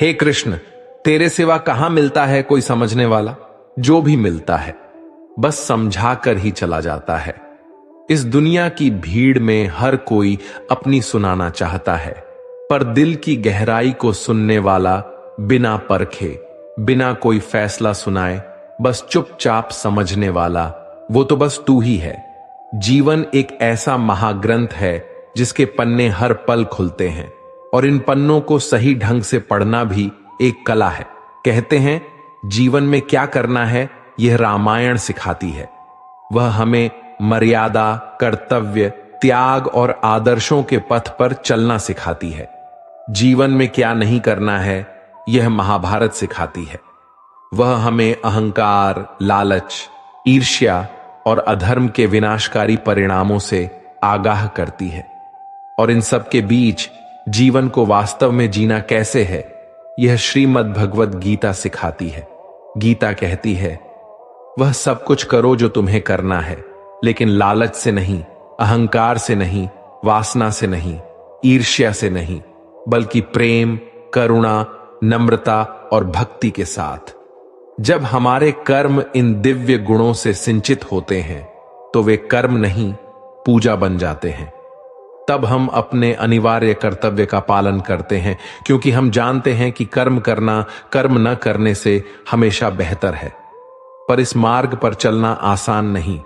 हे कृष्ण, तेरे सिवा कहां मिलता है कोई समझने वाला। जो भी मिलता है बस समझा कर ही चला जाता है। इस दुनिया की भीड़ में हर कोई अपनी सुनाना चाहता है, पर दिल की गहराई को सुनने वाला बिना परखे, बिना कोई फैसला सुनाए बस चुपचाप समझने वाला, वो तो बस तू ही है। जीवन एक ऐसा महाग्रंथ है जिसके पन्ने हर पल खुलते हैं, और इन पन्नों को सही ढंग से पढ़ना भी एक कला है। कहते हैं जीवन में क्या करना है यह रामायण सिखाती है। वह हमें मर्यादा, कर्तव्य, त्याग और आदर्शों के पथ पर चलना सिखाती है। जीवन में क्या नहीं करना है यह महाभारत सिखाती है। वह हमें अहंकार, लालच, ईर्ष्या और अधर्म के विनाशकारी परिणामों से आगाह करती है। और इन सब के बीच जीवन को वास्तव में जीना कैसे है यह श्रीमद् भगवद गीता सिखाती है। गीता कहती है, वह सब कुछ करो जो तुम्हें करना है, लेकिन लालच से नहीं, अहंकार से नहीं, वासना से नहीं, ईर्ष्या से नहीं, बल्कि प्रेम, करुणा, नम्रता और भक्ति के साथ। जब हमारे कर्म इन दिव्य गुणों से सिंचित होते हैं तो वे कर्म नहीं, पूजा बन जाते हैं। तब हम अपने अनिवार्य कर्तव्य का पालन करते हैं, क्योंकि हम जानते हैं कि कर्म करना कर्म न करने से हमेशा बेहतर है। पर इस मार्ग पर चलना आसान नहीं।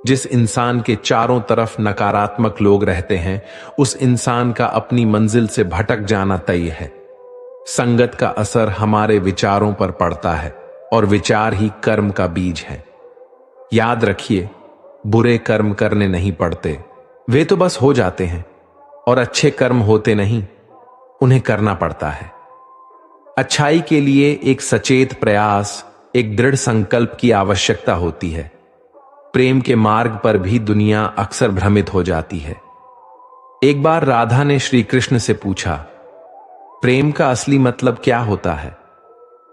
जिस इंसान के चारों तरफ नकारात्मक लोग रहते हैं, उस इंसान का अपनी मंजिल से भटक जाना तय है। संगत का असर हमारे विचारों पर पड़ता है, और विचार ही कर्म का बीज है। याद रखिए, बुरे कर्म करने नहीं पड़ते, वे तो बस हो जाते हैं। और अच्छे कर्म होते नहीं, उन्हें करना पड़ता है। अच्छाई के लिए एक सचेत प्रयास, एक दृढ़ संकल्प की आवश्यकता होती है। प्रेम के मार्ग पर भी दुनिया अक्सर भ्रमित हो जाती है। एक बार राधा ने श्री कृष्ण से पूछा, प्रेम का असली मतलब क्या होता है?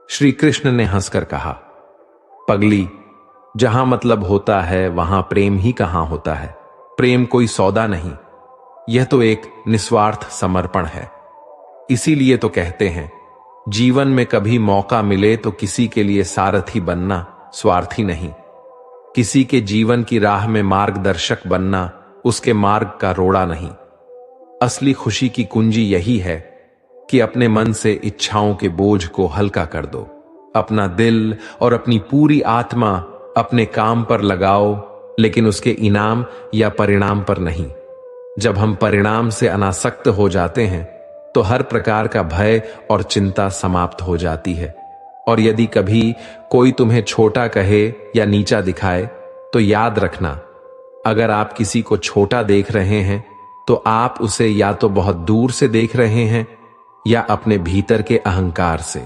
श्री कृष्ण ने हंसकर कहा, पगली, जहां मतलब होता है वहां प्रेम ही कहां होता है। प्रेम कोई सौदा नहीं, यह तो एक निस्वार्थ समर्पण है। इसीलिए तो कहते हैं, जीवन में कभी मौका मिले तो किसी के लिए सारथी बनना, स्वार्थी नहीं। किसी के जीवन की राह में मार्गदर्शक बनना, उसके मार्ग का रोड़ा नहीं। असली खुशी की कुंजी यही है कि अपने मन से इच्छाओं के बोझ को हल्का कर दो। अपना दिल और अपनी पूरी आत्मा अपने काम पर लगाओ, लेकिन उसके इनाम या परिणाम पर नहीं। जब हम परिणाम से अनासक्त हो जाते हैं तो हर प्रकार का भय और चिंता समाप्त हो जाती है। और यदि कभी कोई तुम्हें छोटा कहे या नीचा दिखाए तो याद रखना, अगर आप किसी को छोटा देख रहे हैं तो आप उसे या तो बहुत दूर से देख रहे हैं या अपने भीतर के अहंकार से।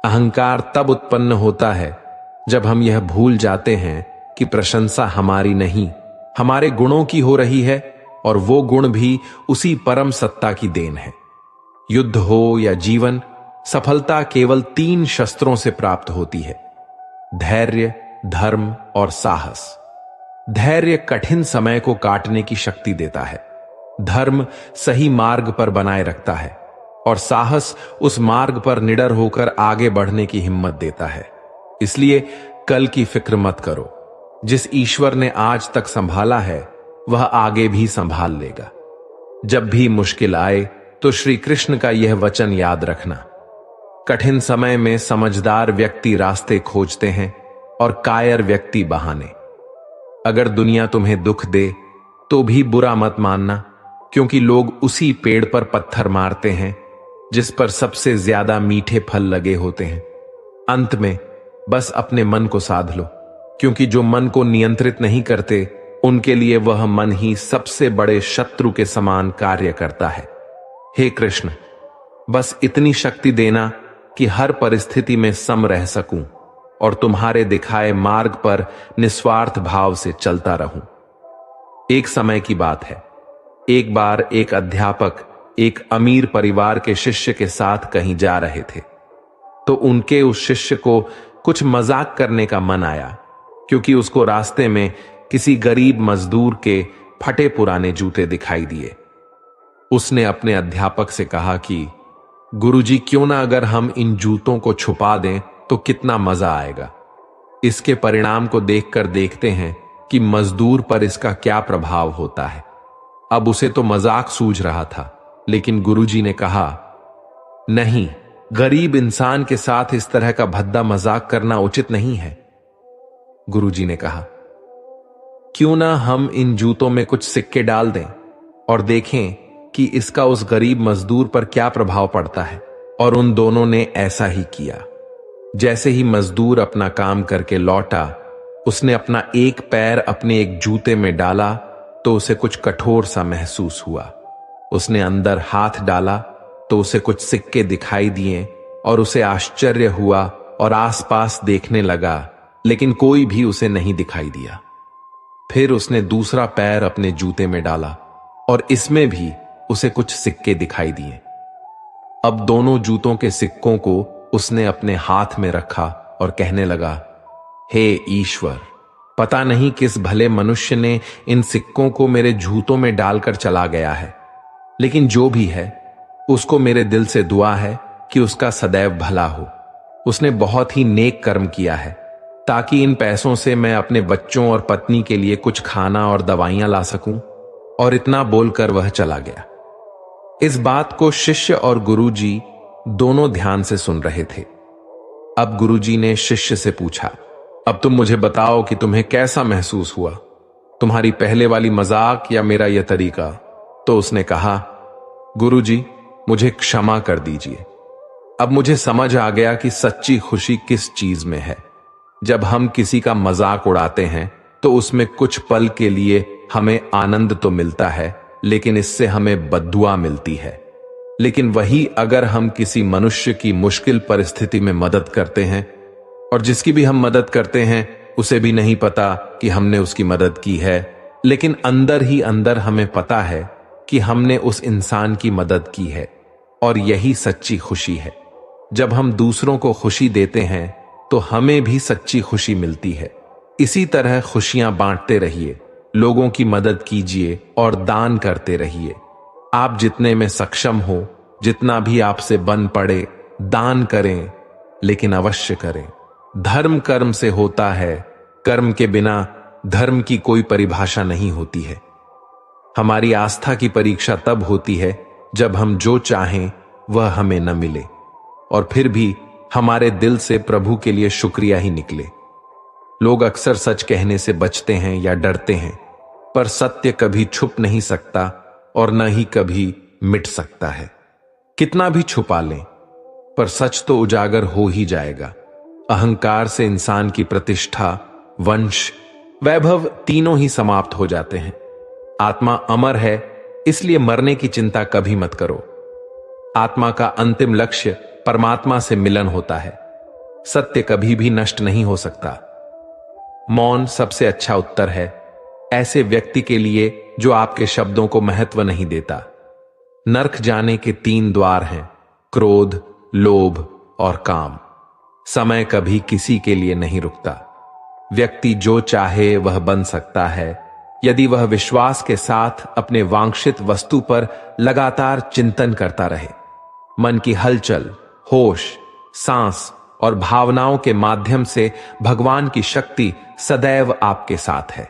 अहंकार तब उत्पन्न होता है जब हम यह भूल जाते हैं कि प्रशंसा हमारी नहीं, हमारे गुणों की हो रही है, और वो गुण भी उसी परम सत्ता की देन है। युद्ध हो या जीवन, सफलता केवल 3 शस्त्रों से प्राप्त होती है: धैर्य, धर्म और साहस। धैर्य कठिन समय को काटने की शक्ति देता है, धर्म सही मार्ग पर बनाए रखता है, और साहस उस मार्ग पर निडर होकर आगे बढ़ने की हिम्मत देता है। इसलिए कल की फिक्र मत करो। जिस ईश्वर ने आज तक संभाला है वह आगे भी संभाल लेगा। जब भी मुश्किल आए तो श्री कृष्ण का यह वचन याद रखना, कठिन समय में समझदार व्यक्ति रास्ते खोजते हैं और कायर व्यक्ति बहाने। अगर दुनिया तुम्हें दुख दे तो भी बुरा मत मानना, क्योंकि लोग उसी पेड़ पर पत्थर मारते हैं जिस पर सबसे ज्यादा मीठे फल लगे होते हैं। अंत में बस अपने मन को साध लो, क्योंकि जो मन को नियंत्रित नहीं करते उनके लिए वह मन ही सबसे बड़े शत्रु के समान कार्य करता है। हे कृष्ण, बस इतनी शक्ति देना कि हर परिस्थिति में सम रह सकूं और तुम्हारे दिखाए मार्ग पर निस्वार्थ भाव से चलता रहूं। एक समय की बात है, एक बार एक अध्यापक एक अमीर परिवार के शिष्य के साथ कहीं जा रहे थे, तो उनके उस शिष्य को कुछ मजाक करने का मन आया, क्योंकि उसको रास्ते में किसी गरीब मजदूर के फटे पुराने जूते दिखाई दिए। उसने अपने अध्यापक से कहा कि गुरुजी, क्यों ना अगर हम इन जूतों को छुपा दें तो कितना मजा आएगा। इसके परिणाम को देखकर देखते हैं कि मजदूर पर इसका क्या प्रभाव होता है। अब उसे तो मजाक सूझ रहा था, लेकिन गुरुजी ने कहा, नहीं, गरीब इंसान के साथ इस तरह का भद्दा मजाक करना उचित नहीं है। गुरुजी ने कहा, क्यों ना हम इन जूतों में कुछ सिक्के डाल दें और देखें कि इसका उस गरीब मजदूर पर क्या प्रभाव पड़ता है। और उन दोनों ने ऐसा ही किया। जैसे ही मजदूर अपना काम करके लौटा, उसने अपना एक पैर अपने एक जूते में डाला तो उसे कुछ कठोर सा महसूस हुआ। उसने अंदर हाथ डाला तो उसे कुछ सिक्के दिखाई दिए और उसे आश्चर्य हुआ और आसपास देखने लगा, लेकिन कोई भी उसे नहीं दिखाई दिया। फिर उसने दूसरा पैर अपने जूते में डाला और इसमें भी उसे कुछ सिक्के दिखाई दिए। अब दोनों जूतों के सिक्कों को उसने अपने हाथ में रखा और कहने लगा, हे ईश्वर, पता नहीं किस भले मनुष्य ने इन सिक्कों को मेरे जूतों में डालकर चला गया है, लेकिन जो भी है उसको मेरे दिल से दुआ है कि उसका सदैव भला हो। उसने बहुत ही नेक कर्म किया है ताकि इन पैसों से मैं अपने बच्चों और पत्नी के लिए कुछ खाना और दवाइयां ला सकूं। और इतना बोलकर वह चला गया। इस बात को शिष्य और गुरुजी दोनों ध्यान से सुन रहे थे। अब गुरुजी ने शिष्य से पूछा, अब तुम मुझे बताओ कि तुम्हें कैसा महसूस हुआ, तुम्हारी पहले वाली मजाक या मेरा यह तरीका। तो उसने कहा, गुरुजी, मुझे क्षमा कर दीजिए। अब मुझे समझ आ गया कि सच्ची खुशी किस चीज में है। जब हम किसी का मजाक उड़ाते हैं तो उसमें कुछ पल के लिए हमें आनंद तो मिलता है, लेकिन इससे हमें बद्दुआ मिलती है। लेकिन वही अगर हम किसी मनुष्य की मुश्किल परिस्थिति में मदद करते हैं और जिसकी भी हम मदद करते हैं उसे भी नहीं पता कि हमने उसकी मदद की है, लेकिन अंदर ही अंदर हमें पता है कि हमने उस इंसान की मदद की है, और यही सच्ची खुशी है। जब हम दूसरों को खुशी देते हैं तो हमें भी सच्ची खुशी मिलती है। इसी तरह खुशियां बांटते रहिए, लोगों की मदद कीजिए और दान करते रहिए। आप जितने में सक्षम हो, जितना भी आपसे बन पड़े, दान करें, लेकिन अवश्य करें। धर्म कर्म से होता है, कर्म के बिना धर्म की कोई परिभाषा नहीं होती है। हमारी आस्था की परीक्षा तब होती है जब हम जो चाहें वह हमें न मिले और फिर भी हमारे दिल से प्रभु के लिए शुक्रिया ही निकले। लोग अक्सर सच कहने से बचते हैं या डरते हैं, पर सत्य कभी छुप नहीं सकता और न ही कभी मिट सकता है। कितना भी छुपा लें, पर सच तो उजागर हो ही जाएगा। अहंकार से इंसान की प्रतिष्ठा, वंश, वैभव तीनों ही समाप्त हो जाते हैं। आत्मा अमर है, इसलिए मरने की चिंता कभी मत करो। आत्मा का अंतिम लक्ष्य परमात्मा से मिलन होता है। सत्य कभी भी नष्ट नहीं हो सकता। मौन सबसे अच्छा उत्तर है ऐसे व्यक्ति के लिए जो आपके शब्दों को महत्व नहीं देता। नरक जाने के 3 द्वार हैं, क्रोध, लोभ और काम। समय कभी किसी के लिए नहीं रुकता। व्यक्ति जो चाहे वह बन सकता है यदि वह विश्वास के साथ अपने वांछित वस्तु पर लगातार चिंतन करता रहे। मन की हलचल, होश, सांस और भावनाओं के माध्यम से भगवान की शक्ति सदैव आपके साथ है।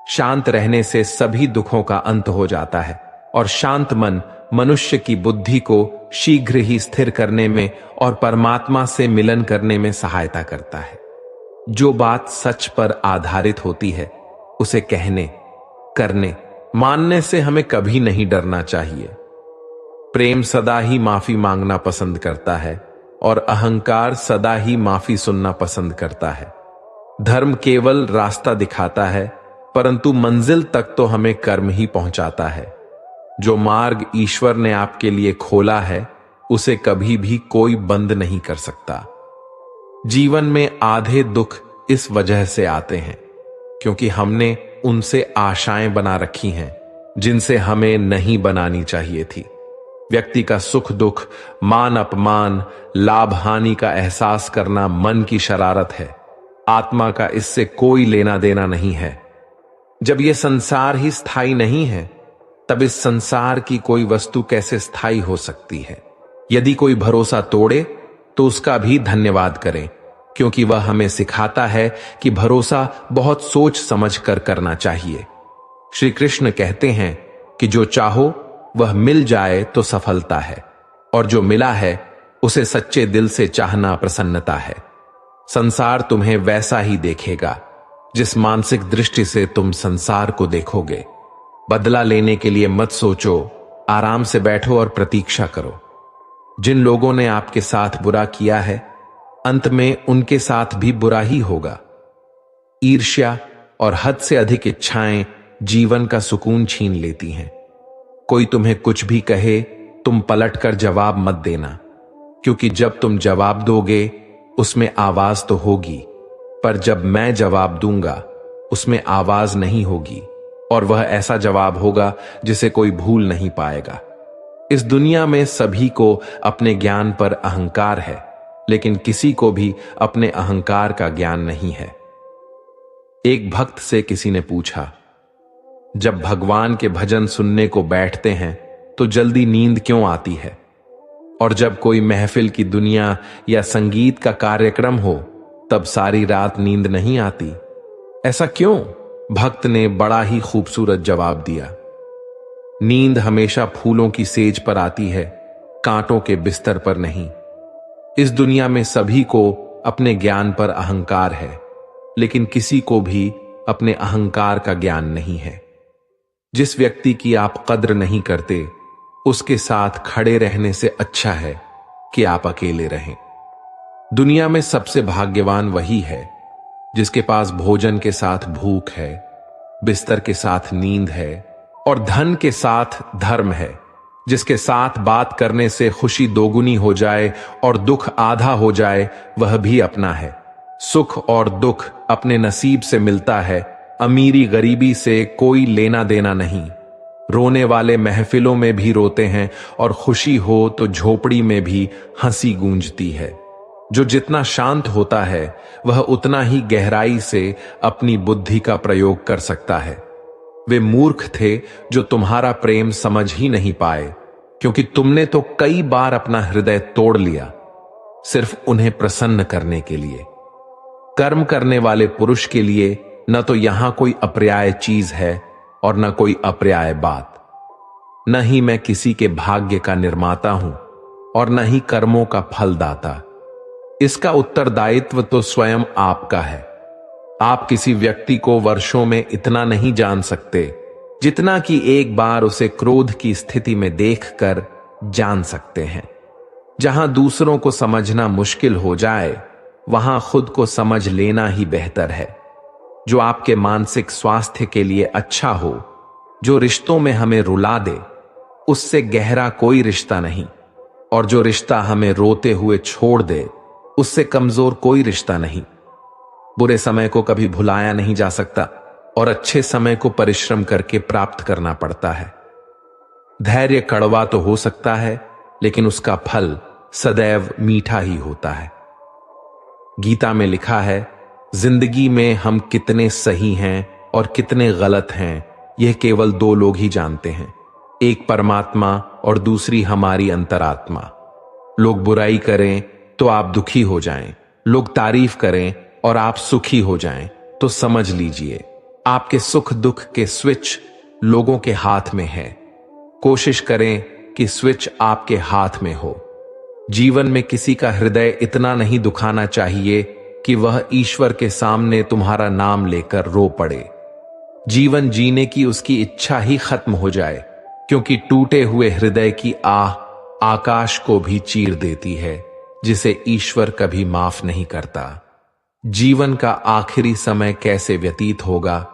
शांत रहने से सभी दुखों का अंत हो जाता है और शांत मन मनुष्य की बुद्धि को शीघ्र ही स्थिर करने में और परमात्मा से मिलन करने में सहायता करता है। जो बात सच पर आधारित होती है उसे कहने, करने, मानने से हमें कभी नहीं डरना चाहिए। प्रेम सदा ही माफी मांगना पसंद करता है और अहंकार सदा ही माफी सुनना पसंद करता है। धर्म केवल रास्ता दिखाता है, परंतु मंजिल तक तो हमें कर्म ही पहुंचाता है। जो मार्ग ईश्वर ने आपके लिए खोला है उसे कभी भी कोई बंद नहीं कर सकता। जीवन में आधे दुख इस वजह से आते हैं क्योंकि हमने उनसे आशाएं बना रखी हैं जिनसे हमें नहीं बनानी चाहिए थी। व्यक्ति का सुख दुख, मान अपमान, लाभ हानि का एहसास करना मन की शरारत है। आत्मा का इससे कोई लेना देना नहीं है। जब यह संसार ही स्थायी नहीं है तब इस संसार की कोई वस्तु कैसे स्थायी हो सकती है। यदि कोई भरोसा तोड़े तो उसका भी धन्यवाद करें, क्योंकि वह हमें सिखाता है कि भरोसा बहुत सोच समझ कर करना चाहिए। श्री कृष्ण कहते हैं कि जो चाहो वह मिल जाए तो सफलता है, और जो मिला है उसे सच्चे दिल से चाहना प्रसन्नता है। संसार तुम्हें वैसा ही देखेगा जिस मानसिक दृष्टि से तुम संसार को देखोगे। बदला लेने के लिए मत सोचो, आराम से बैठो और प्रतीक्षा करो। जिन लोगों ने आपके साथ बुरा किया है, अंत में उनके साथ भी बुरा ही होगा। ईर्ष्या और हद से अधिक इच्छाएं जीवन का सुकून छीन लेती हैं। कोई तुम्हें कुछ भी कहे, तुम पलटकर जवाब मत देना, क्योंकि जब तुम जवाब दोगे उसमें आवाज तो होगी, पर जब मैं जवाब दूंगा उसमें आवाज नहीं होगी, और वह ऐसा जवाब होगा जिसे कोई भूल नहीं पाएगा। इस दुनिया में सभी को अपने ज्ञान पर अहंकार है, लेकिन किसी को भी अपने अहंकार का ज्ञान नहीं है। एक भक्त से किसी ने पूछा, जब भगवान के भजन सुनने को बैठते हैं तो जल्दी नींद क्यों आती है, और जब कोई महफिल की दुनिया या संगीत का कार्यक्रम हो तब सारी रात नींद नहीं आती, ऐसा क्यों? भक्त ने बड़ा ही खूबसूरत जवाब दिया, नींद हमेशा फूलों की सेज पर आती है, कांटों के बिस्तर पर नहीं। इस दुनिया में सभी को अपने ज्ञान पर अहंकार है, लेकिन किसी को भी अपने अहंकार का ज्ञान नहीं है। जिस व्यक्ति की आप कद्र नहीं करते, उसके साथ खड़े रहने से अच्छा है कि आप अकेले रहें। दुनिया में सबसे भाग्यवान वही है जिसके पास भोजन के साथ भूख है, बिस्तर के साथ नींद है और धन के साथ धर्म है, जिसके साथ बात करने से खुशी दोगुनी हो जाए और दुख आधा हो जाए, वह भी अपना है। सुख और दुख अपने नसीब से मिलता है, अमीरी गरीबी से कोई लेना देना नहीं। रोने वाले महफिलों में भी रोते हैं और खुशी हो तो झोपड़ी में भी हंसी गूंजती है। जो जितना शांत होता है वह उतना ही गहराई से अपनी बुद्धि का प्रयोग कर सकता है। वे मूर्ख थे जो तुम्हारा प्रेम समझ ही नहीं पाए, क्योंकि तुमने तो कई बार अपना हृदय तोड़ लिया, सिर्फ उन्हें प्रसन्न करने के लिए। कर्म करने वाले पुरुष के लिए न तो यहां कोई अपर्याय चीज है और न कोई अपर्याय बात। न ही मैं किसी के भाग्य का निर्माता हूं और न ही कर्मों का फलदाता। इसका उत्तरदायित्व तो स्वयं आपका है। आप किसी व्यक्ति को वर्षों में इतना नहीं जान सकते जितना कि एक बार उसे क्रोध की स्थिति में देखकर जान सकते हैं। जहां दूसरों को समझना मुश्किल हो जाए, वहां खुद को समझ लेना ही बेहतर है। जो आपके मानसिक स्वास्थ्य के लिए अच्छा हो, जो रिश्तों में हमें रुला दे, उससे गहरा कोई रिश्ता नहीं, और जो रिश्ता हमें रोते हुए छोड़ दे, उससे कमजोर कोई रिश्ता नहीं। बुरे समय को कभी भुलाया नहीं जा सकता और अच्छे समय को परिश्रम करके प्राप्त करना पड़ता है। धैर्य कड़वा तो हो सकता है, लेकिन उसका फल सदैव मीठा ही होता है। गीता में लिखा है, जिंदगी में हम कितने सही हैं और कितने गलत हैं, यह केवल दो लोग ही जानते हैं, एक परमात्मा और दूसरी हमारी अंतरात्मा। लोग बुराई करें तो आप दुखी हो जाएं, लोग तारीफ करें और आप सुखी हो जाएं, तो समझ लीजिए आपके सुख दुख के स्विच लोगों के हाथ में है। कोशिश करें कि स्विच आपके हाथ में हो। जीवन में किसी का हृदय इतना नहीं दुखाना चाहिए कि वह ईश्वर के सामने तुम्हारा नाम लेकर रो पड़े। जीवन जीने की उसकी इच्छा ही खत्म हो जाए, क्योंकि टूटे हुए हृदय की आह आकाश को भी चीर देती है, जिसे ईश्वर कभी माफ नहीं करता। जीवन का आखिरी समय कैसे व्यतीत होगा,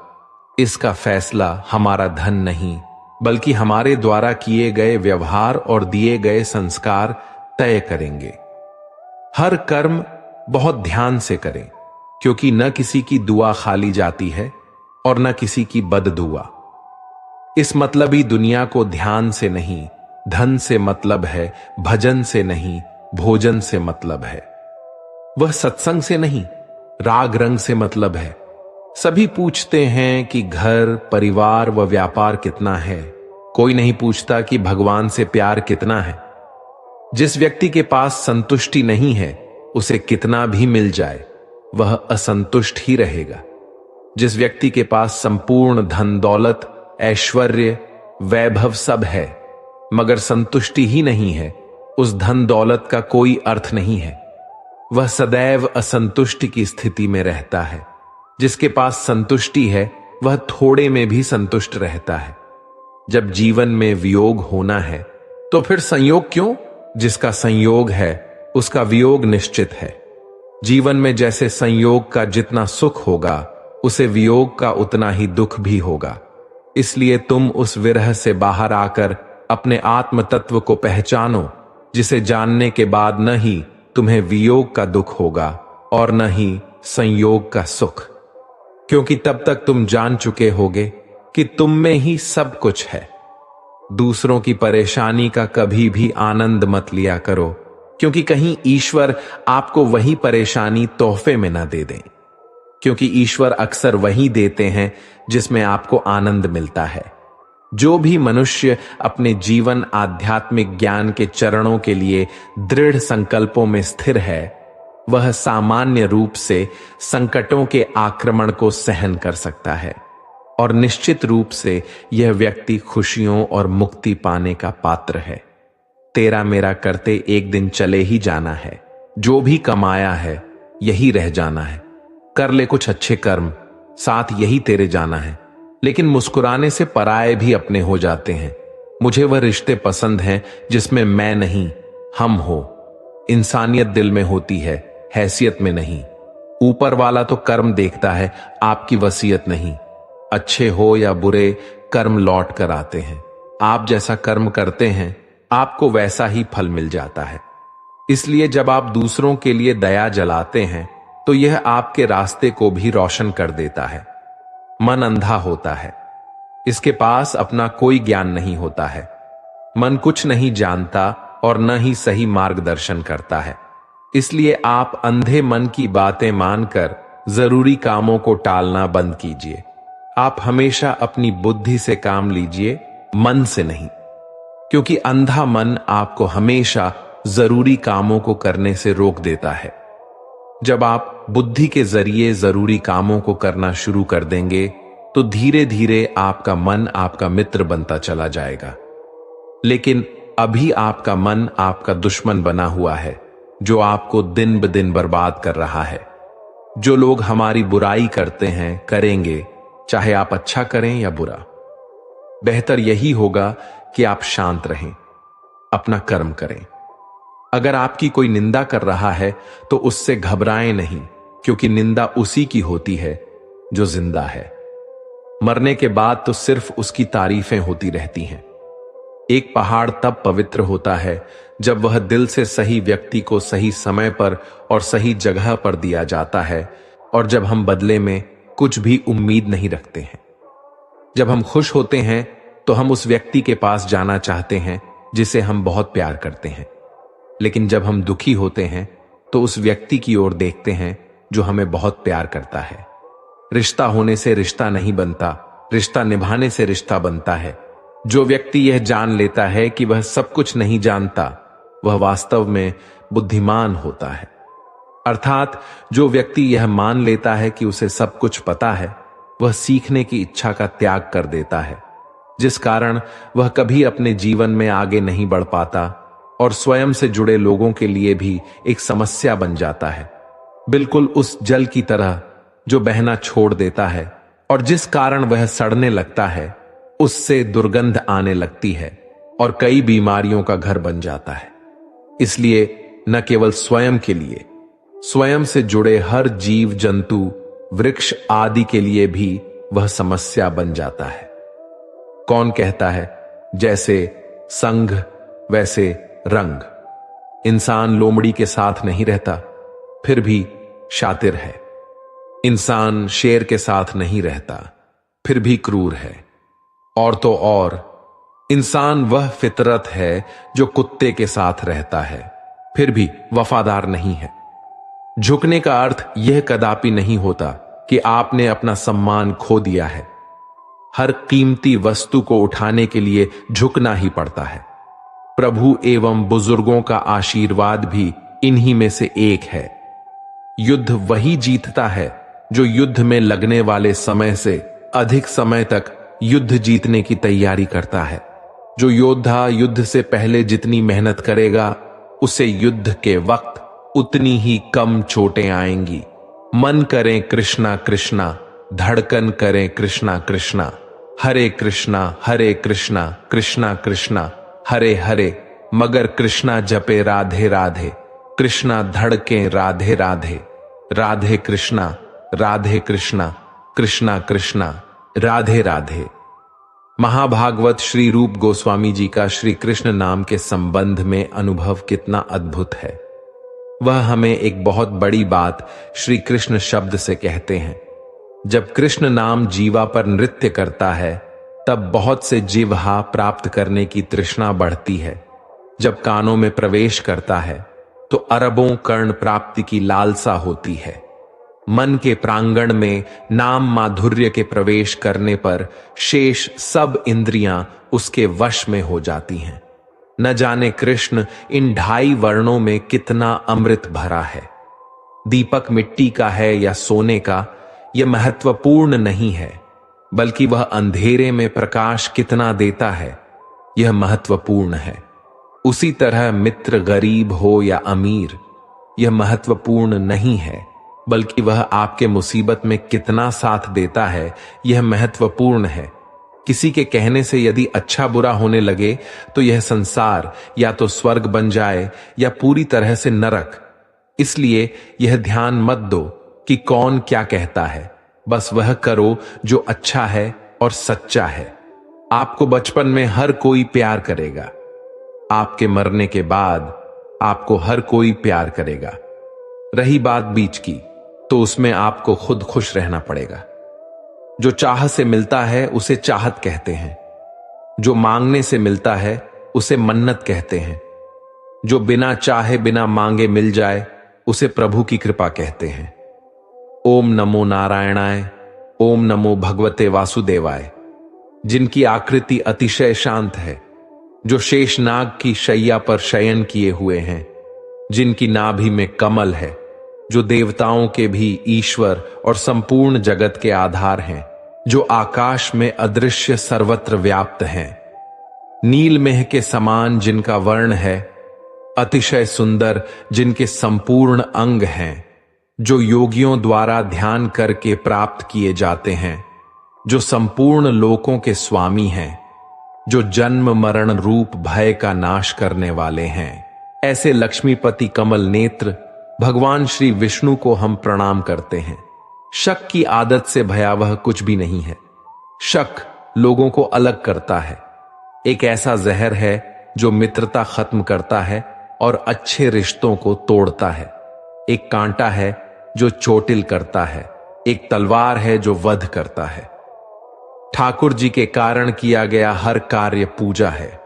इसका फैसला हमारा धन नहीं, बल्कि हमारे द्वारा किए गए व्यवहार और दिए गए संस्कार तय करेंगे। हर कर्म बहुत ध्यान से करें, क्योंकि न किसी की दुआ खाली जाती है और न किसी की बद दुआ। इस मतलबी दुनिया को ध्यान से नहीं, धन से मतलब है, भजन से नहीं, भोजन से मतलब है। वह सत्संग से नहीं, राग रंग से मतलब है। सभी पूछते हैं कि घर, परिवार व व्यापार कितना है, कोई नहीं पूछता कि भगवान से प्यार कितना है। जिस व्यक्ति के पास संतुष्टि नहीं है, उसे कितना भी मिल जाए वह असंतुष्ट ही रहेगा। जिस व्यक्ति के पास संपूर्ण धन दौलत, ऐश्वर्य, वैभव सब है, मगर संतुष्टि ही नहीं है, उस धन दौलत का कोई अर्थ नहीं है। वह सदैव असंतुष्टि की स्थिति में रहता है। जिसके पास संतुष्टि है वह थोड़े में भी संतुष्ट रहता है। जब जीवन में वियोग होना है तो फिर संयोग क्यों? जिसका संयोग है उसका वियोग निश्चित है। जीवन में जैसे संयोग का जितना सुख होगा, उसे वियोग का उतना ही दुख भी होगा। इसलिए तुम उस विरह से बाहर आकर अपने आत्म तत्व को पहचानो, जिसे जानने के बाद न ही तुम्हें वियोग का दुख होगा और न ही संयोग का सुख, क्योंकि तब तक तुम जान चुके होगे कि तुम में ही सब कुछ है। दूसरों की परेशानी का कभी भी आनंद मत लिया करो, क्योंकि कहीं ईश्वर आपको वही परेशानी तोहफे में ना दे दें, क्योंकि ईश्वर अक्सर वही देते हैं जिसमें आपको आनंद मिलता है। जो भी मनुष्य अपने जीवन आध्यात्मिक ज्ञान के चरणों के लिए दृढ़ संकल्पों में स्थिर है, वह सामान्य रूप से संकटों के आक्रमण को सहन कर सकता है और निश्चित रूप से यह व्यक्ति खुशियों और मुक्ति पाने का पात्र है। तेरा मेरा करते एक दिन चले ही जाना है। जो भी कमाया है यही रह जाना है। कर ले कुछ अच्छे कर्म, साथ यही तेरे जाना है। लेकिन मुस्कुराने से पराये भी अपने हो जाते हैं। मुझे वह रिश्ते पसंद हैं जिसमें मैं नहीं, हम हो। इंसानियत दिल में होती है, हैसियत में नहीं। ऊपर वाला तो कर्म देखता है, आपकी वसीयत नहीं। अच्छे हो या बुरे, कर्म लौट कर आते हैं। आप जैसा कर्म करते हैं आपको वैसा ही फल मिल जाता है। इसलिए जब आप दूसरों के लिए दया जलाते हैं तो यह आपके रास्ते को भी रोशन कर देता है। मन अंधा होता है, इसके पास अपना कोई ज्ञान नहीं होता है। मन कुछ नहीं जानता और न ही सही मार्गदर्शन करता है। इसलिए आप अंधे मन की बातें मानकर जरूरी कामों को टालना बंद कीजिए। आप हमेशा अपनी बुद्धि से काम लीजिए, मन से नहीं, क्योंकि अंधा मन आपको हमेशा जरूरी कामों को करने से रोक देता है। जब आप बुद्धि के जरिए जरूरी कामों को करना शुरू कर देंगे तो धीरे धीरे आपका मन आपका मित्र बनता चला जाएगा। लेकिन अभी आपका मन आपका दुश्मन बना हुआ है, जो आपको दिन ब दिन बर्बाद कर रहा है। जो लोग हमारी बुराई करते हैं, करेंगे, चाहे आप अच्छा करें या बुरा। बेहतर यही होगा कि आप शांत रहें, अपना कर्म करें। अगर आपकी कोई निंदा कर रहा है तो उससे घबराएं नहीं, क्योंकि निंदा उसी की होती है जो जिंदा है। मरने के बाद तो सिर्फ उसकी तारीफें होती रहती हैं। एक पहाड़ तब पवित्र होता है जब वह दिल से सही व्यक्ति को सही समय पर और सही जगह पर दिया जाता है, और जब हम बदले में कुछ भी उम्मीद नहीं रखते हैं। जब हम खुश होते हैं तो हम उस व्यक्ति के पास जाना चाहते हैं जिसे हम बहुत प्यार करते हैं, लेकिन जब हम दुखी होते हैं तो उस व्यक्ति की ओर देखते हैं जो हमें बहुत प्यार करता है। रिश्ता होने से रिश्ता नहीं बनता, रिश्ता निभाने से रिश्ता बनता है। जो व्यक्ति यह जान लेता है कि वह सब कुछ नहीं जानता, वह वास्तव में बुद्धिमान होता है। अर्थात जो व्यक्ति यह मान लेता है कि उसे सब कुछ पता है, वह सीखने की इच्छा का त्याग कर देता है, जिस कारण वह कभी अपने जीवन में आगे नहीं बढ़ पाता और स्वयं से जुड़े लोगों के लिए भी एक समस्या बन जाता है। बिल्कुल उस जल की तरह जो बहना छोड़ देता है और जिस कारण वह सड़ने लगता है, उससे दुर्गंध आने लगती है और कई बीमारियों का घर बन जाता है। इसलिए न केवल स्वयं के लिए, स्वयं से जुड़े हर जीव जंतु, वृक्ष आदि के लिए भी वह समस्या बन जाता है। कौन कहता है जैसे संग वैसे रंग। इंसान लोमड़ी के साथ नहीं रहता, फिर भी शातिर है। इंसान शेर के साथ नहीं रहता, फिर भी क्रूर है। और तो और इंसान वह फितरत है जो कुत्ते के साथ रहता है, फिर भी वफादार नहीं है। झुकने का अर्थ यह कदापि नहीं होता कि आपने अपना सम्मान खो दिया है। हर कीमती वस्तु को उठाने के लिए झुकना ही पड़ता है। प्रभु एवं बुजुर्गों का आशीर्वाद भी इन्हीं में से एक है। युद्ध वही जीतता है जो युद्ध में लगने वाले समय से अधिक समय तक युद्ध जीतने की तैयारी करता है। जो योद्धा युद्ध से पहले जितनी मेहनत करेगा, उसे युद्ध के वक्त उतनी ही कम चोटें आएंगी। मन करें कृष्णा कृष्णा, धड़कन करें कृष्णा कृष्णा, हरे कृष्णा कृष्णा कृष्णा हरे हरे, मगर कृष्णा जपे राधे राधे, कृष्णा धड़के राधे राधे, राधे कृष्णा कृष्णा कृष्णा राधे राधे। महाभागवत श्री रूप गोस्वामी जी का श्री कृष्ण नाम के संबंध में अनुभव कितना अद्भुत है। वह हमें एक बहुत बड़ी बात श्री कृष्ण शब्द से कहते हैं। जब कृष्ण नाम जीवा पर नृत्य करता है, तब बहुत से जिह्वा प्राप्त करने की तृष्णा बढ़ती है। जब कानों में प्रवेश करता है, तो अरबों कर्ण प्राप्ति की लालसा होती है। मन के प्रांगण में नाम माधुर्य के प्रवेश करने पर शेष सब इंद्रियां उसके वश में हो जाती हैं। न जाने कृष्ण इन 2.5 वर्णों में कितना अमृत भरा है। दीपक मिट्टी का है या सोने का, यह महत्वपूर्ण नहीं है, बल्कि वह अंधेरे में प्रकाश कितना देता है, यह महत्वपूर्ण है। उसी तरह मित्र गरीब हो या अमीर, यह महत्वपूर्ण नहीं है, बल्कि वह आपके मुसीबत में कितना साथ देता है, यह महत्वपूर्ण है। किसी के कहने से यदि अच्छा बुरा होने लगे, तो यह संसार या तो स्वर्ग बन जाए या पूरी तरह से नरक। इसलिए यह ध्यान मत दो कि कौन क्या कहता है, बस वह करो जो अच्छा है और सच्चा है। आपको बचपन में हर कोई प्यार करेगा, आपके मरने के बाद आपको हर कोई प्यार करेगा। रही बात बीच की, तो उसमें आपको खुद खुश रहना पड़ेगा। जो चाह से मिलता है उसे चाहत कहते हैं, जो मांगने से मिलता है उसे मन्नत कहते हैं, जो बिना चाहे बिना मांगे मिल जाए उसे प्रभु की कृपा कहते हैं। ओम नमो नारायणाय, ओम नमो भगवते वासुदेवाय। जिनकी आकृति अतिशय शांत है, जो शेषनाग की शैया पर शयन किए हुए हैं, जिनकी नाभि में कमल है, जो देवताओं के भी ईश्वर और संपूर्ण जगत के आधार हैं, जो आकाश में अदृश्य सर्वत्र व्याप्त हैं, नीलमेह के समान जिनका वर्ण है, अतिशय सुंदर जिनके संपूर्ण अंग हैं, जो योगियों द्वारा ध्यान करके प्राप्त किए जाते हैं, जो संपूर्ण लोकों के स्वामी हैं, जो जन्म मरण रूप भय का नाश करने वाले हैं, ऐसे लक्ष्मीपति कमल नेत्र भगवान श्री विष्णु को हम प्रणाम करते हैं। शक की आदत से भयावह कुछ भी नहीं है। शक लोगों को अलग करता है। एक ऐसा जहर है जो मित्रता खत्म करता है और अच्छे रिश्तों को तोड़ता है। एक कांटा है जो चोटिल करता है, एक तलवार है जो वध करता है। ठाकुर जी के कारण किया गया हर कार्य पूजा है।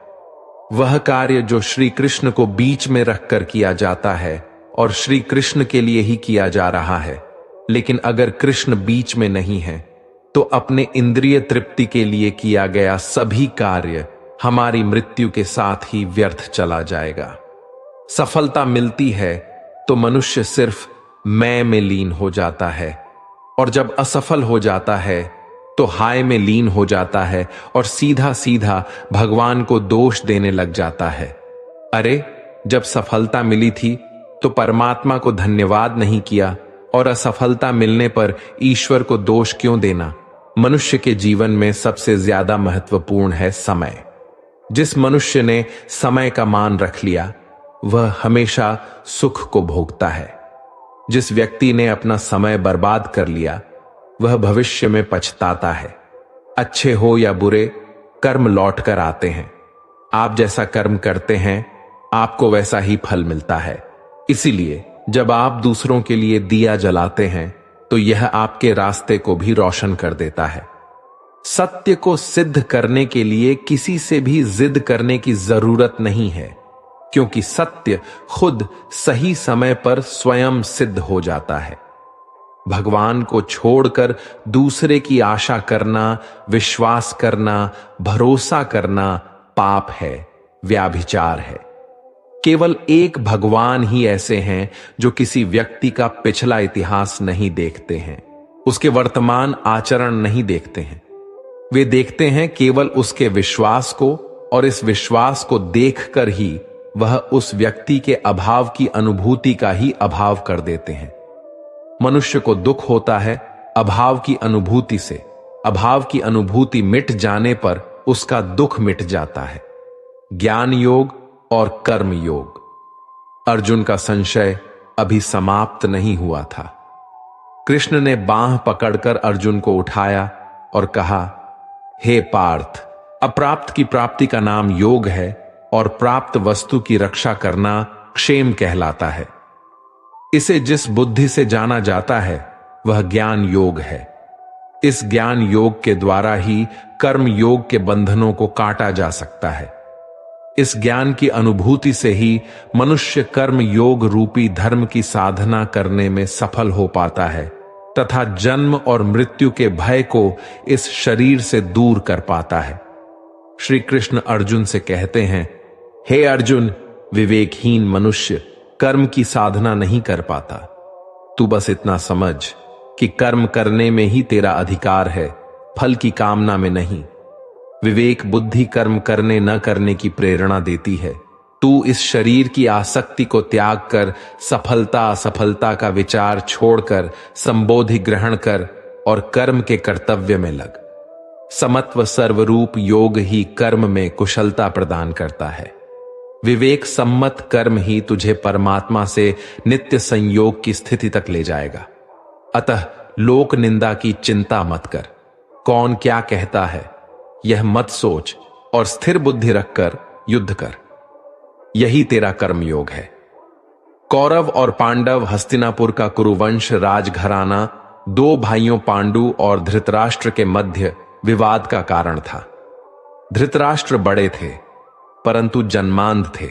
वह कार्य जो श्री कृष्ण को बीच में रखकर किया जाता है और श्री कृष्ण के लिए ही किया जा रहा है। लेकिन अगर कृष्ण बीच में नहीं है, तो अपने इंद्रिय तृप्ति के लिए किया गया सभी कार्य हमारी मृत्यु के साथ ही व्यर्थ चला जाएगा। सफलता मिलती है तो मनुष्य सिर्फ मैं में लीन हो जाता है, और जब असफल हो जाता है तो हाय में लीन हो जाता है और सीधा सीधा भगवान को दोष देने लग जाता है। अरे, जब सफलता मिली थी तो परमात्मा को धन्यवाद नहीं किया, और असफलता मिलने पर ईश्वर को दोष क्यों देना। मनुष्य के जीवन में सबसे ज्यादा महत्वपूर्ण है समय। जिस मनुष्य ने समय का मान रख लिया, वह हमेशा सुख को भोगता है। जिस व्यक्ति ने अपना समय बर्बाद कर लिया, वह भविष्य में पछताता है। अच्छे हो या बुरे, कर्म लौट कर आते हैं। आप जैसा कर्म करते हैं, आपको वैसा ही फल मिलता है। इसीलिए जब आप दूसरों के लिए दिया जलाते हैं, तो यह आपके रास्ते को भी रोशन कर देता है। सत्य को सिद्ध करने के लिए किसी से भी जिद करने की जरूरत नहीं है, क्योंकि सत्य खुद सही समय पर स्वयं सिद्ध हो जाता है। भगवान को छोड़कर दूसरे की आशा करना, विश्वास करना, भरोसा करना पाप है। व्याभिचार है। केवल एक भगवान ही ऐसे हैं जो किसी व्यक्ति का पिछला इतिहास नहीं देखते हैं, उसके वर्तमान आचरण नहीं देखते हैं। वे देखते हैं केवल उसके विश्वास को, और इस विश्वास को देखकर ही वह उस व्यक्ति के अभाव की अनुभूति का ही अभाव कर देते हैं। मनुष्य को दुख होता है अभाव की अनुभूति से। अभाव की अनुभूति मिट जाने पर उसका दुख मिट जाता है। ज्ञान योग और कर्म योग। अर्जुन का संशय अभी समाप्त नहीं हुआ था। कृष्ण ने बांह पकड़कर अर्जुन को उठाया और कहा, हे पार्थ, अप्राप्त की प्राप्ति का नाम योग है और प्राप्त वस्तु की रक्षा करना क्षेम कहलाता है। इसे जिस बुद्धि से जाना जाता है वह ज्ञान योग है। इस ज्ञान योग के द्वारा ही कर्म योग के बंधनों को काटा जा सकता है। इस ज्ञान की अनुभूति से ही मनुष्य कर्म योग रूपी धर्म की साधना करने में सफल हो पाता है तथा जन्म और मृत्यु के भय को इस शरीर से दूर कर पाता है। श्री कृष्ण अर्जुन से कहते हैं, हे अर्जुन, विवेकहीन मनुष्य कर्म की साधना नहीं कर पाता। तू बस इतना समझ कि कर्म करने में ही तेरा अधिकार है, फल की कामना में नहीं। विवेक बुद्धि कर्म करने न करने की प्रेरणा देती है। तू इस शरीर की आसक्ति को त्याग कर सफलता असफलता का विचार छोड़कर संबोधि ग्रहण कर और कर्म के कर्तव्य में लग। समत्व सर्वरूप योग ही कर्म में कुशलता प्रदान करता है। विवेक सम्मत कर्म ही तुझे परमात्मा से नित्य संयोग की स्थिति तक ले जाएगा। अतः लोक निंदा की चिंता मत कर। कौन क्या कहता है यह मत सोच और स्थिर बुद्धि रखकर युद्ध कर। यही तेरा कर्म योग है। कौरव और पांडव हस्तिनापुर का कुरुवंश राजघराना दो भाइयों पांडु और धृतराष्ट्र के मध्य विवाद का कारण था। धृतराष्ट्र बड़े थे परंतु जन्मांध थे,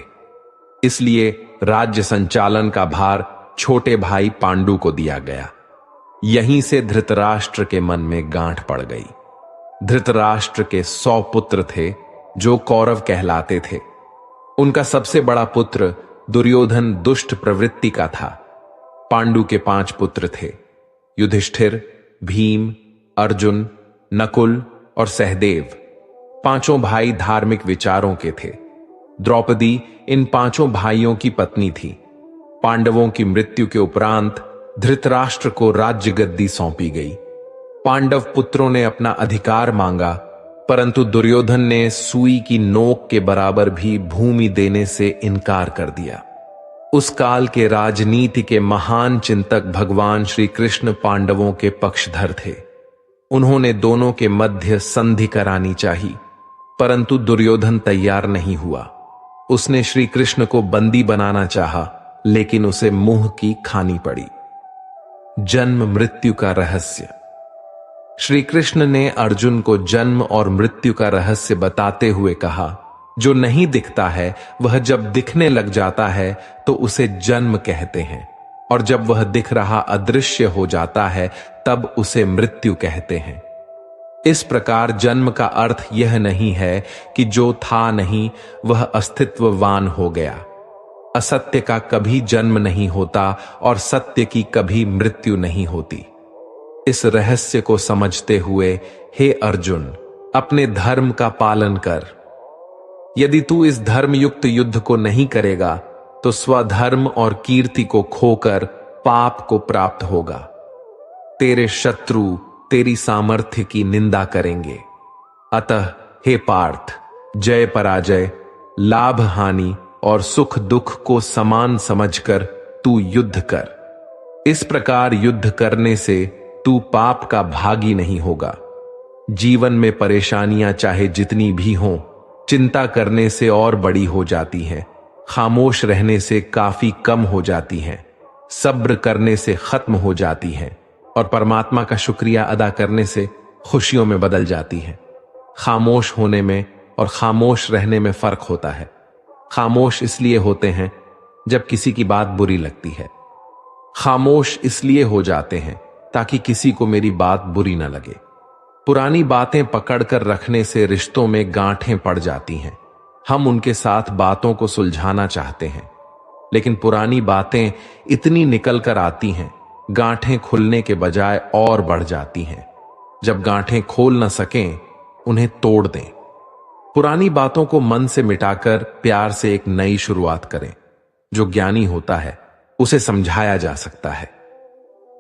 इसलिए राज्य संचालन का भार छोटे भाई पांडु को दिया गया। यहीं से धृतराष्ट्र के मन में गांठ पड़ गई। धृतराष्ट्र के 100 पुत्र थे जो कौरव कहलाते थे। उनका सबसे बड़ा पुत्र दुर्योधन दुष्ट प्रवृत्ति का था। पांडु के 5 पुत्र थे, युधिष्ठिर, भीम, अर्जुन, नकुल और सहदेव। पांचों भाई धार्मिक विचारों के थे। द्रौपदी इन पांचों भाइयों की पत्नी थी। पांडवों की मृत्यु के उपरांत धृतराष्ट्र को राज्य गद्दी सौंपी गई। पांडव पुत्रों ने अपना अधिकार मांगा, परंतु दुर्योधन ने सुई की नोक के बराबर भी भूमि देने से इनकार कर दिया। उस काल के राजनीति के महान चिंतक भगवान श्री कृष्ण पांडवों के पक्षधर थे। उन्होंने दोनों के मध्य संधि करानी चाहिए, परंतु दुर्योधन तैयार नहीं हुआ। उसने श्री कृष्ण को बंदी बनाना चाहा, लेकिन उसे मुंह की खानी पड़ी। जन्म मृत्यु का रहस्य। श्री कृष्ण ने अर्जुन को जन्म और मृत्यु का रहस्य बताते हुए कहा, जो नहीं दिखता है वह जब दिखने लग जाता है तो उसे जन्म कहते हैं, और जब वह दिख रहा अदृश्य हो जाता है तब उसे मृत्यु कहते हैं। इस प्रकार जन्म का अर्थ यह नहीं है कि जो था नहीं वह अस्तित्ववान हो गया। असत्य का कभी जन्म नहीं होता और सत्य की कभी मृत्यु नहीं होती। इस रहस्य को समझते हुए हे अर्जुन, अपने धर्म का पालन कर। यदि तू इस धर्मयुक्त युद्ध को नहीं करेगा तो स्वधर्म और कीर्ति को खोकर पाप को प्राप्त होगा। तेरे शत्रु तेरी सामर्थ्य की निंदा करेंगे। अतः हे पार्थ, जय पराजय, लाभ हानि और सुख दुख को समान समझकर तू युद्ध कर। इस प्रकार युद्ध करने से तू पाप का भागी नहीं होगा। जीवन में परेशानियां चाहे जितनी भी हों, चिंता करने से और बड़ी हो जाती हैं, खामोश रहने से काफी कम हो जाती हैं, सब्र करने से खत्म हो जाती हैं और परमात्मा का शुक्रिया अदा करने से खुशियों में बदल जाती हैं। खामोश होने में और खामोश रहने में फर्क होता है। खामोश इसलिए होते हैं जब किसी की बात बुरी लगती है। खामोश इसलिए हो जाते हैं ताकि किसी को मेरी बात बुरी न लगे। पुरानी बातें पकड़कर रखने से रिश्तों में गांठें पड़ जाती हैं। हम उनके साथ बातों को सुलझाना चाहते हैं, लेकिन पुरानी बातें इतनी निकल कर आती हैं, गांठें खुलने के बजाय और बढ़ जाती हैं। जब गांठें खोल न सकें, उन्हें तोड़ दें। पुरानी बातों को मन से मिटाकर प्यार से एक नई शुरुआत करें। जो ज्ञानी होता है उसे समझाया जा सकता है,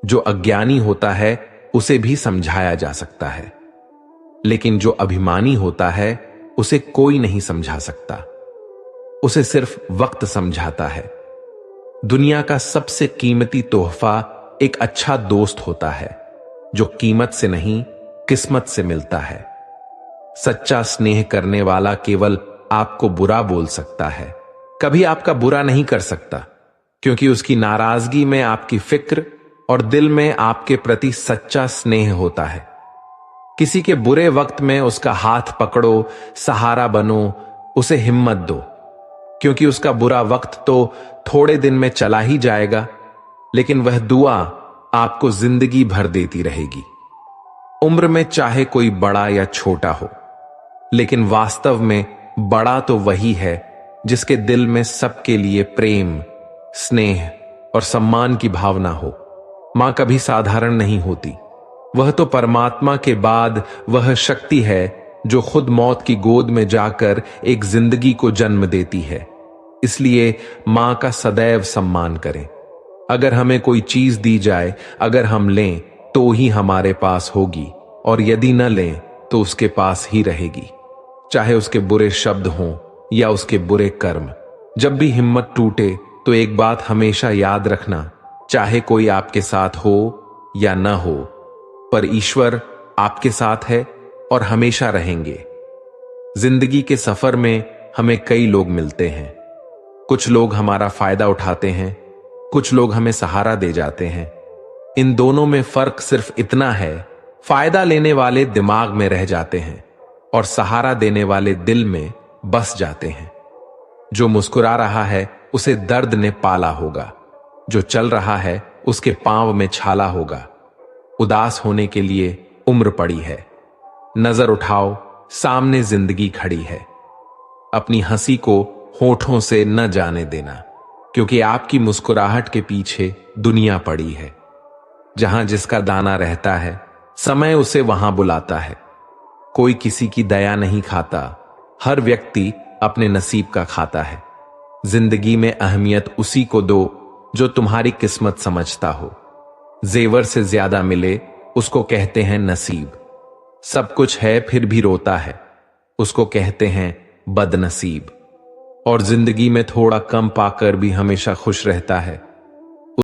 जो अज्ञानी होता है उसे भी समझाया जा सकता है, लेकिन जो अभिमानी होता है उसे कोई नहीं समझा सकता, उसे सिर्फ वक्त समझाता है। दुनिया का सबसे कीमती तोहफा एक अच्छा दोस्त होता है, जो कीमत से नहीं किस्मत से मिलता है। सच्चा स्नेह करने वाला केवल आपको बुरा बोल सकता है, कभी आपका बुरा नहीं कर सकता, क्योंकि उसकी नाराजगी में आपकी फिक्र और दिल में आपके प्रति सच्चा स्नेह होता है। किसी के बुरे वक्त में उसका हाथ पकड़ो, सहारा बनो, उसे हिम्मत दो, क्योंकि उसका बुरा वक्त तो थोड़े दिन में चला ही जाएगा, लेकिन वह दुआ आपको जिंदगी भर देती रहेगी। उम्र में चाहे कोई बड़ा या छोटा हो, लेकिन वास्तव में बड़ा तो वही है जिसके दिल में सबके लिए प्रेम, स्नेह और सम्मान की भावना हो। मां कभी साधारण नहीं होती, वह तो परमात्मा के बाद वह शक्ति है जो खुद मौत की गोद में जाकर एक जिंदगी को जन्म देती है। इसलिए मां का सदैव सम्मान करें। अगर हमें कोई चीज दी जाए, अगर हम लें तो ही हमारे पास होगी, और यदि न लें तो उसके पास ही रहेगी, चाहे उसके बुरे शब्द हों या उसके बुरे कर्म। जब भी हिम्मत टूटे तो एक बात हमेशा याद रखना, चाहे कोई आपके साथ हो या न हो, पर ईश्वर आपके साथ है और हमेशा रहेंगे। जिंदगी के सफर में हमें कई लोग मिलते हैं। कुछ लोग हमारा फायदा उठाते हैं, कुछ लोग हमें सहारा दे जाते हैं। इन दोनों में फर्क सिर्फ इतना है, फायदा लेने वाले दिमाग में रह जाते हैं और सहारा देने वाले दिल में बस जाते हैं। जो मुस्कुरा रहा है उसे दर्द ने पाला होगा, जो चल रहा है उसके पांव में छाला होगा। उदास होने के लिए उम्र पड़ी है, नजर उठाओ सामने जिंदगी खड़ी है। अपनी हंसी को होठों से न जाने देना, क्योंकि आपकी मुस्कुराहट के पीछे दुनिया पड़ी है। जहां जिसका दाना रहता है, समय उसे वहां बुलाता है। कोई किसी की दया नहीं खाता, हर व्यक्ति अपने नसीब का खाता है। जिंदगी में अहमियत उसी को दो जो तुम्हारी किस्मत समझता हो। जेवर से ज्यादा मिले उसको कहते हैं नसीब। सब कुछ है फिर भी रोता है, उसको कहते हैं बदनसीब। और जिंदगी में थोड़ा कम पाकर भी हमेशा खुश रहता है,